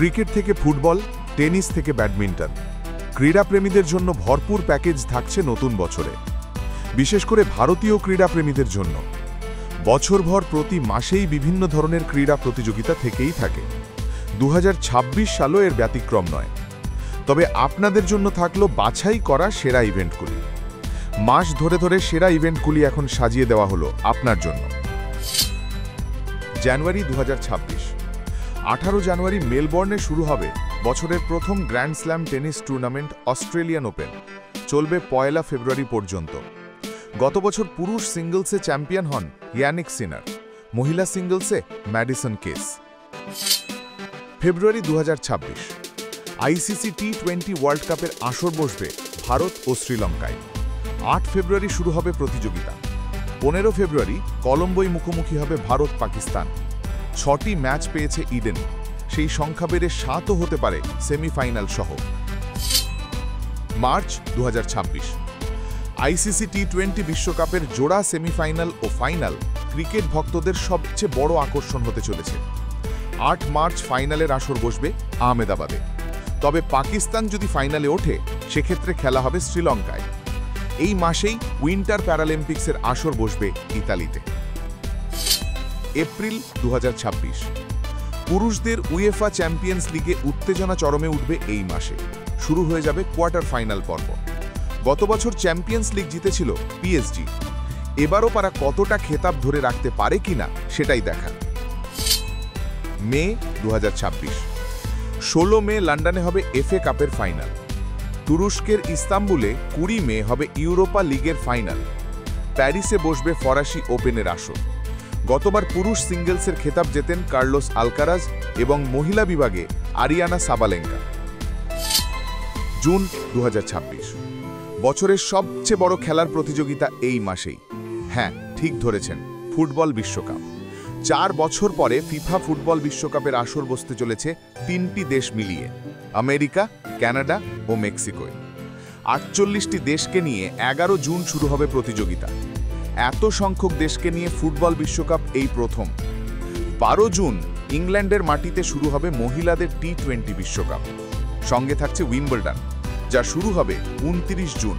Cricket থেকে football, tennis থেকে badminton, ক্রীড়াপ্রেমীদের জন্য ভরপুর প্যাকেজ থাকছে নতুন বছরে, বিশেষ করে ভারতীয় ক্রীড়াপ্রেমীদের জন্য। বছরভর প্রতি মাসেই বিভিন্ন ধরনের ক্রীড়া প্রতিযোগিতা থেকেই থাকে। 2026 সালও এর ব্যতিক্রম নয়। তবে আপনাদের জন্য থাকলো বাছাই করা সেরা ইভেন্টগুলি। মাস ধরে ধরে সেরা ইভেন্টগুলি এখন সাজিয়ে দেওয়া হলো আপনার জন্য। জানুয়ারি 2026, 18 জানুয়ারি মেলবোর্নে শুরু হবে বছরের প্রথম grand slam tennis tournament Australian open. চলবে 1 ফেব্রুয়ারি পর্যন্ত। গত বছর পুরুষ সিঙ্গলসে চ্যাম্পিয়ন হন ইয়ানিক সিনার, মহিলা সিঙ্গলসে ম্যাডিসন কেস। ফেব্রুয়ারি 2026, আইসিসি টি20 ওয়ার্ল্ড কাপের আসর বসবে ভারত ও শ্রীলঙ্কায়। 8 ফেব্রুয়ারি শুরু হবে প্রতিযোগিতা। 15 ফেব্রুয়ারি কলম্বোয় মুখোমুখি হবে ভারত পাকিস্তান। 6টি ম্যাচ পেয়েছে ইডেন, সেই সংখ্যা বেড়ে 7ও হতে পারে সেমিফাইনাল সহ। মার্চ 2026, আইসিসি টি20 বিশ্বকাপের জোড়া সেমিফাইনাল ও ফাইনাল ক্রিকেট ভক্তদের সবচেয়ে বড় আকর্ষণ হতে চলেছে। 8 মার্চ ফাইনালের আসর বসবে আহমেদাবাদে। তবে পাকিস্তান যদি ফাইনালে ওঠে, সেক্ষেত্রে খেলা হবে শ্রীলঙ্কায়। এই মাসেই উইন্টার প্যারালিম্পিক্সের আসর বসবে ইতালিতে। এপ্রিল 2026, পুরুষদের উয়েফা চ্যাম্পিয়ন্স লিগে উত্তেজনা চরমে উঠবে এই মাসে। শুরু হয়ে যাবে কোয়ার্টার ফাইনাল পর্ব। গত বছর চ্যাম্পিয়ন্স লিগ জিতেছিল পিএসজি। এবারও তারা কতটা খেতাব ধরে রাখতে পারে কিনা সেটাই দেখা। মে 2026, 16 মে লন্ডনে হবে এফএ কাপের ফাইনাল। তুরস্কের ইস্তাম্বুলে 20 মে হবে ইউরোপা লিগের ফাইনাল। প্যারিসে বসবে ফরাসি ওপেনের আসর। গতবার পুরুষ সিঙ্গলসের খেতাব জেতেন কার্লোস আলকারাজ এবং মহিলা বিভাগে আরিয়ানা সাবালেঙ্কা। জুন 2026, বছরের সবচেয়ে বড় খেলার প্রতিযোগিতা এই মাসেই। হ্যাঁ, ঠিক ধরেছেন, ফুটবল বিশ্বকাপ। 4 বছর পরে ফিফা ফুটবল বিশ্বকাপের আসর বসতে চলেছে 3টি দেশ মিলিয়ে, আমেরিকা, কানাডা ও মেক্সিকোয়। 48টি দেশকে নিয়ে 11 জুন শুরু হবে প্রতিযোগিতা। এত সংখ্যক দেশকে নিয়ে ফুটবল বিশ্বকাপ এই প্রথম। 12 জুন ইংল্যান্ডের মাটিতে শুরু হবে মহিলাদের টি20 বিশ্বকাপ। সঙ্গে থাকছে উইম্বলডন, যা শুরু হবে 29 জুন।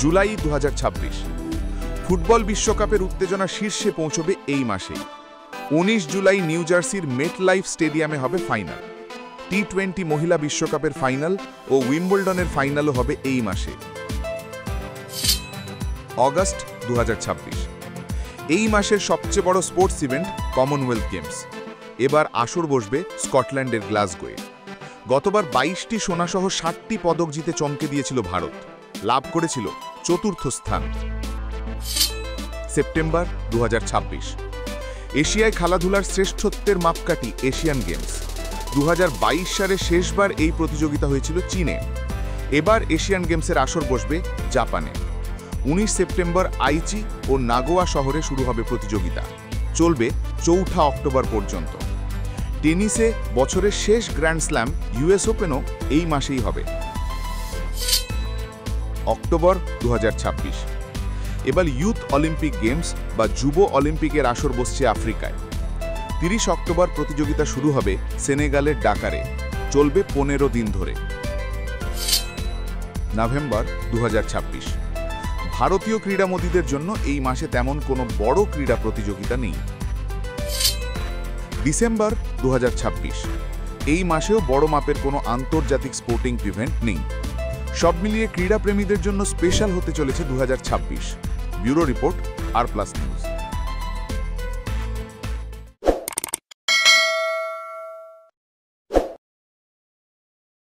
জুলাই 2026, ফুটবল বিশ্বকাপের উত্তেজনা শীর্ষে পৌঁছবে এই মাসেই। 19 জুলাই নিউ জার্সির মেটলাইফ স্টেডিয়ামে হবে ফাইনাল। টি20 মহিলা বিশ্বকাপের ফাইনাল ও উইম্বলডনের ফাইনালও হবে এই মাসে। অগস্ট 2026, এই মাসের সবচেয়ে বড় স্পোর্টস ইভেন্ট কমনওয়েলথ গেমস। এবার আসর বসবে স্কটল্যান্ডের গ্লাসগোয়ে। গতবার 22টি সোনাসহ 60টি পদক জিতে চমকে দিয়েছিল ভারত, লাভ করেছিল 4র্থ স্থান। সেপ্টেম্বর 2026, এশিয়ায় খেলাধুলার শ্রেষ্ঠত্বের মাপকাঠি এশিয়ান গেমস। 2022 সালে শেষবার এই প্রতিযোগিতা হয়েছিল চীনে। এবার এশিয়ান গেমসের আসর বসবে জাপানে। 19 সেপ্টেম্বর আইচি ও নাগোয়া শহরে শুরু হবে প্রতিযোগিতা। চলবে 4 অক্টোবর পর্যন্ত। টেনিসে বছরের শেষ গ্র্যান্ড স্ল্যাম ইউএস ওপেনও এই মাসেই হবে। অক্টোবর 2026, এবার ইউথ অলিম্পিক গেমস বা যুব অলিম্পিকের আসর বসছে আফ্রিকায়। 30 অক্টোবর প্রতিযোগিতা শুরু হবে সেনেগালের ডাকারে। চলবে 15 দিন ধরে। নভেম্বর 2026, ভারতীয় ক্রীড়ামোদীদের জন্য এই মাসে তেমন কোনো বড় ক্রীড়া প্রতিযোগিতা নেই। ডিসেম্বর 2026, এই মাসেও বড় মাপের কোনো আন্তর্জাতিক স্পোর্টিং ইভেন্ট নেই। সব মিলিয়ে ক্রীড়াপ্রেমীদের জন্য স্পেশাল হতে চলেছে 2026। ব্যুরো রিপোর্ট, আর প্লাস নিউজ।